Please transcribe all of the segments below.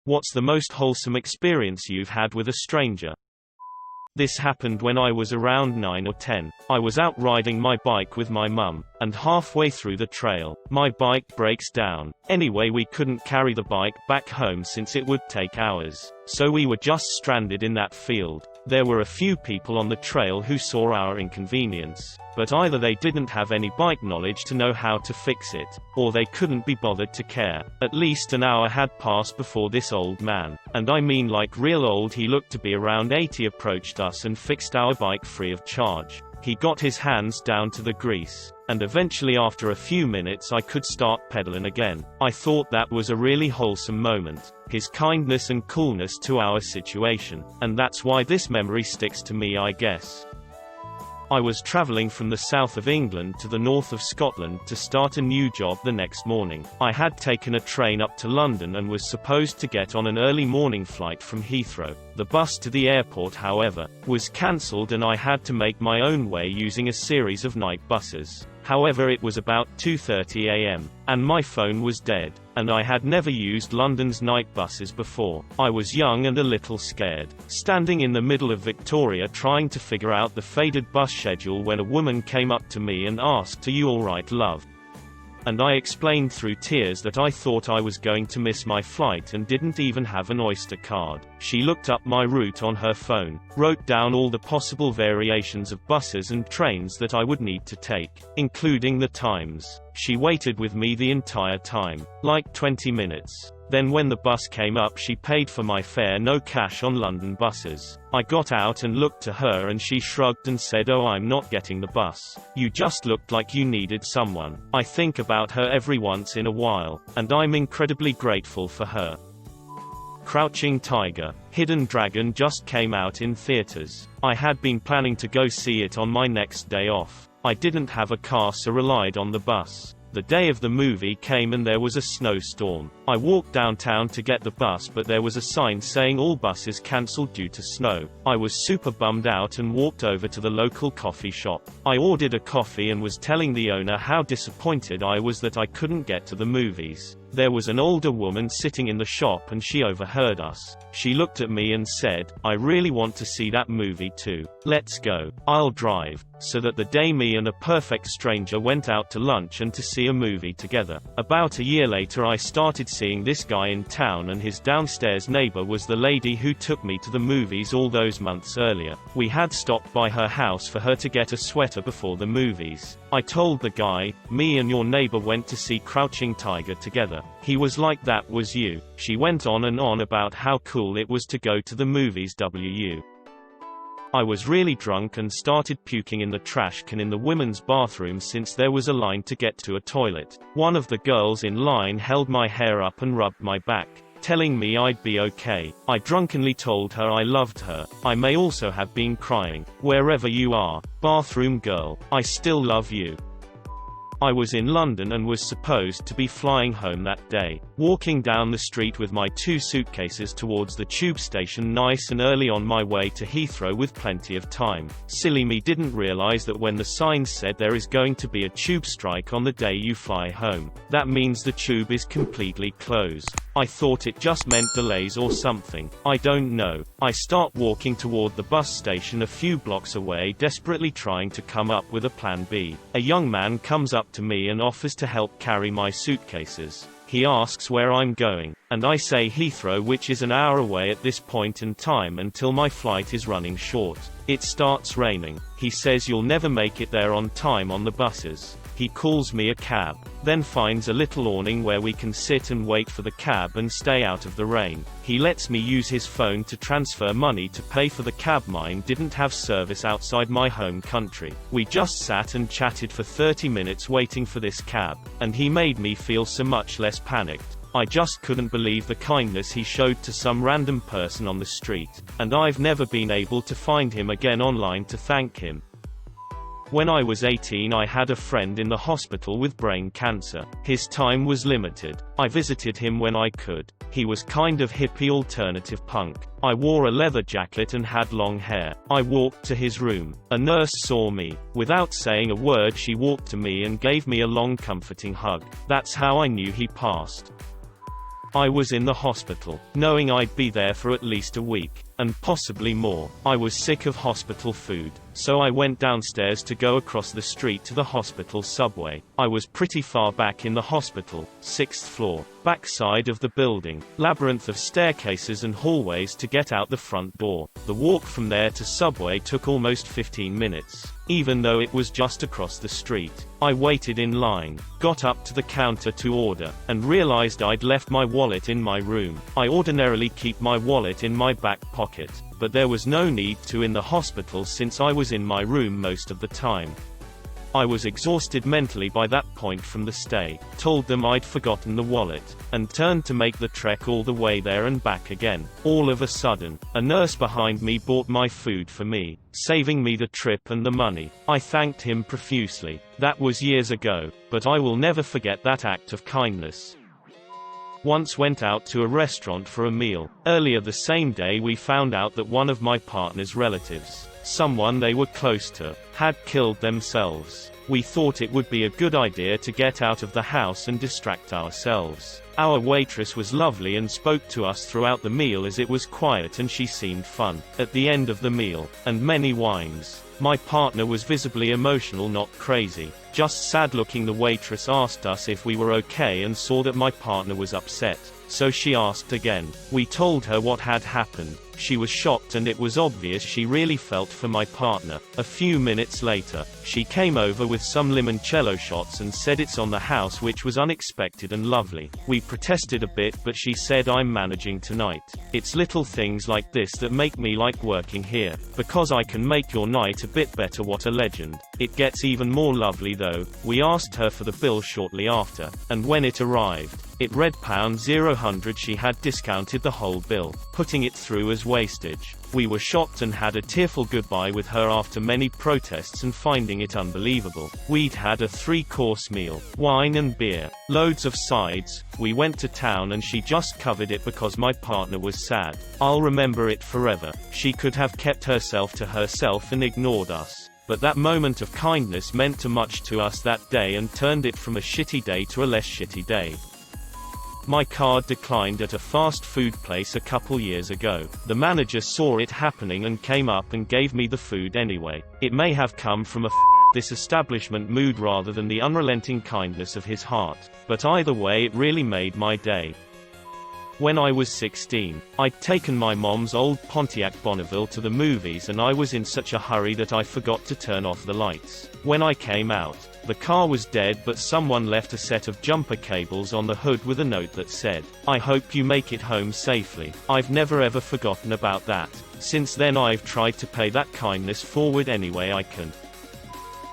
What's the most wholesome experience you've had with a stranger? This happened when I was around 9 or 10. I was out riding my bike with my mum, and halfway through the trail, my bike breaks down. Anyway, we couldn't carry the bike back home since it would take hours. So we were just stranded in that field. There were a few people on the trail who saw our inconvenience, but either they didn't have any bike knowledge to know how to fix it, or they couldn't be bothered to care. At least an hour had passed before this old man, and I mean like real old, he looked to be around 80, approached us and fixed our bike free of charge. He got his hands down to the grease, and eventually after a few minutes I could start pedaling again. I thought that was a really wholesome moment, his kindness and coolness to our situation, and that's why this memory sticks to me, I guess. I was travelling from the south of England to the north of Scotland to start a new job the next morning. I had taken a train up to London and was supposed to get on an early morning flight from Heathrow. The bus to the airport, however, was cancelled and I had to make my own way using a series of night buses. However, it was about 2:30 a.m., and my phone was dead, and I had never used London's night buses before. I was young and a little scared, standing in the middle of Victoria trying to figure out the faded bus schedule when a woman came up to me and asked, "Are you alright, love?" And I explained through tears that I thought I was going to miss my flight and didn't even have an Oyster card. She looked up my route on her phone, wrote down all the possible variations of buses and trains that I would need to take, including the times. She waited with me the entire time, like 20 minutes. Then when the bus came up, she paid for my fare, no cash on London buses. I got out and looked to her and she shrugged and said, "Oh, I'm not getting the bus. You just looked like you needed someone." I think about her every once in a while, and I'm incredibly grateful for her. Crouching Tiger, Hidden Dragon just came out in theaters. I had been planning to go see it on my next day off. I didn't have a car, so relied on the bus. The day of the movie came and there was a snowstorm. I walked downtown to get the bus, but there was a sign saying all buses cancelled due to snow. I was super bummed out and walked over to the local coffee shop. I ordered a coffee and was telling the owner how disappointed I was that I couldn't get to the movies. There was an older woman sitting in the shop and she overheard us. She looked at me and said, "I really want to see that movie too. Let's go. I'll drive." So that the day me and a perfect stranger went out to lunch and to see a movie together. About a year later I started seeing this guy in town, and his downstairs neighbor was the lady who took me to the movies all those months earlier. We had stopped by her house for her to get a sweater before the movies. I told the guy, "Me and your neighbor went to see Crouching Tiger together." He was like, "That was you." She went on and on about how cool it was to go to the movies. I was really drunk and started puking in the trash can in the women's bathroom since there was a line to get to a toilet. One of the girls in line held my hair up and rubbed my back, telling me I'd be okay. I drunkenly told her I loved her. I may also have been crying. "Wherever you are, bathroom girl, I still love you." I was in London and was supposed to be flying home that day. Walking down the street with my 2 suitcases towards the tube station nice and early on my way to Heathrow with plenty of time. Silly me didn't realize that when the sign said there is going to be a tube strike on the day you fly home, that means the tube is completely closed. I thought it just meant delays or something. I don't know. I start walking toward the bus station a few blocks away, desperately trying to come up with a plan B. A young man comes up to me and offers to help carry my suitcases. He asks where I'm going, and I say Heathrow, which is an hour away at this point in time until my flight is running short. It starts raining. He says you'll never make it there on time on the buses. He calls me a cab, then finds a little awning where we can sit and wait for the cab and stay out of the rain. He lets me use his phone to transfer money to pay for the cab. Mine didn't have service outside my home country. We just sat and chatted for 30 minutes waiting for this cab, and he made me feel so much less panicked. I just couldn't believe the kindness he showed to some random person on the street, and I've never been able to find him again online to thank him. When I was 18, I had a friend in the hospital with brain cancer. His time was limited. I visited him when I could. He was kind of hippie alternative punk. I wore a leather jacket and had long hair. I walked to his room. A nurse saw me. Without saying a word, she walked to me and gave me a long comforting hug. That's how I knew he passed. I was in the hospital, knowing I'd be there for at least a week, and possibly more. I was sick of hospital food, so I went downstairs to go across the street to the hospital subway. I was pretty far back in the hospital, 6th floor, backside of the building, labyrinth of staircases and hallways to get out the front door. The walk from there to subway took almost 15 minutes. Even though it was just across the street, I waited in line, got up to the counter to order, and realized I'd left my wallet in my room. I ordinarily keep my wallet in my back pocket, but there was no need to in the hospital since I was in my room most of the time. I was exhausted mentally by that point from the stay, told them I'd forgotten the wallet, and turned to make the trek all the way there and back again. All of a sudden, a nurse behind me bought my food for me, saving me the trip and the money. I thanked him profusely. That was years ago, but I will never forget that act of kindness. Once went out to a restaurant for a meal. Earlier the same day we found out that one of my partner's relatives, someone they were close to, had killed themselves. We thought it would be a good idea to get out of the house and distract ourselves. Our waitress was lovely and spoke to us throughout the meal as it was quiet and she seemed fun. At the end of the meal, and many wines, my partner was visibly emotional, not crazy, just sad looking. The waitress asked us if we were okay and saw that my partner was upset, so she asked again. We told her what had happened. She was shocked and it was obvious she really felt for my partner. A few minutes later, she came over with some limoncello shots and said it's on the house, which was unexpected and lovely. We protested a bit but she said, I'm managing tonight. It's little things like this that make me like working here, because I can make your night a bit better. What a legend. It gets even more lovely though. We asked her for the bill shortly after, and when it arrived, it read £0. She had discounted the whole bill, putting it through as wastage. We were shocked and had a tearful goodbye with her after many protests and finding it unbelievable. We'd had a 3-course meal, wine and beer, loads of sides. We went to town and she just covered it because my partner was sad. I'll remember it forever. She could have kept herself to herself and ignored us, but that moment of kindness meant too much to us that day and turned it from a shitty day to a less shitty day. My card declined at a fast food place a couple years ago. The manager saw it happening and came up and gave me the food anyway. It may have come from a this establishment mood rather than the unrelenting kindness of his heart, but either way it really made my day. When I was 16, I'd taken my mom's old Pontiac Bonneville to the movies and I was in such a hurry that I forgot to turn off the lights. When I came out, the car was dead, but someone left a set of jumper cables on the hood with a note that said, I hope you make it home safely. I've never ever forgotten about that. Since then I've tried to pay that kindness forward any way I can.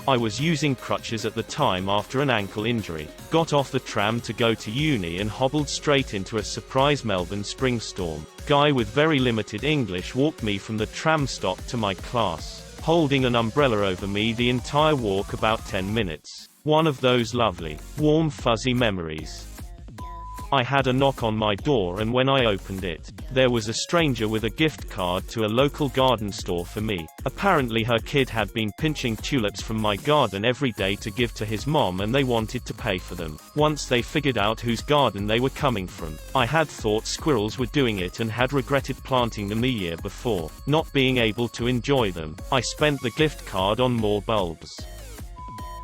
I was using crutches at the time after an ankle injury, got off the tram to go to uni and hobbled straight into a surprise Melbourne spring storm. Guy with very limited English walked me from the tram stop to my class, holding an umbrella over me the entire walk, about 10 minutes. One of those lovely, warm fuzzy memories. I had a knock on my door and when I opened it, there was a stranger with a gift card to a local garden store for me. Apparently her kid had been pinching tulips from my garden every day to give to his mom and they wanted to pay for them. Once they figured out whose garden they were coming from, I had thought squirrels were doing it and had regretted planting them the year before, not being able to enjoy them. I spent the gift card on more bulbs.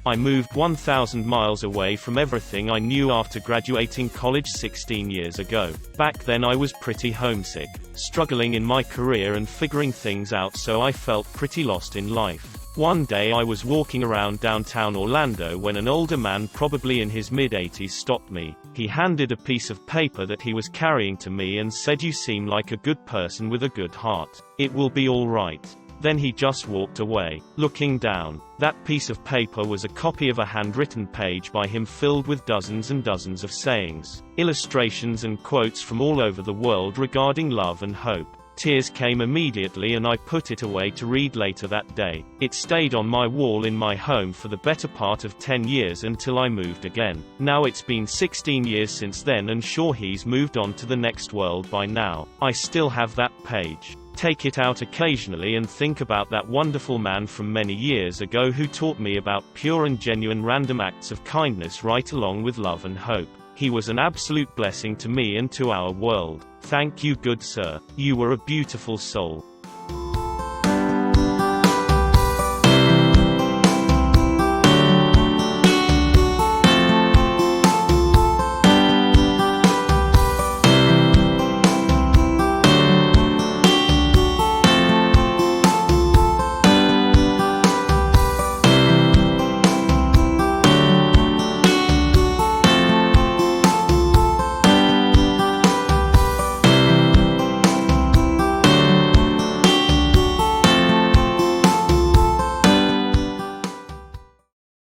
I moved 1,000 miles away from everything I knew after graduating college 16 years ago. Back then I was pretty homesick, struggling in my career and figuring things out, so I felt pretty lost in life. One day I was walking around downtown Orlando when an older man, probably in his mid-80s, stopped me. He handed a piece of paper that he was carrying to me and said, "You seem like a good person with a good heart. It will be all right." Then he just walked away. Looking down, that piece of paper was a copy of a handwritten page by him filled with dozens and dozens of sayings, illustrations and quotes from all over the world regarding love and hope. Tears came immediately and I put it away to read later that day. It stayed on my wall in my home for the better part of 10 years until I moved again. Now it's been 16 years since then and sure he's moved on to the next world by now. I still have that page. Take it out occasionally and think about that wonderful man from many years ago who taught me about pure and genuine random acts of kindness right along with love and hope. He was an absolute blessing to me and to our world. Thank you, good sir. You were a beautiful soul.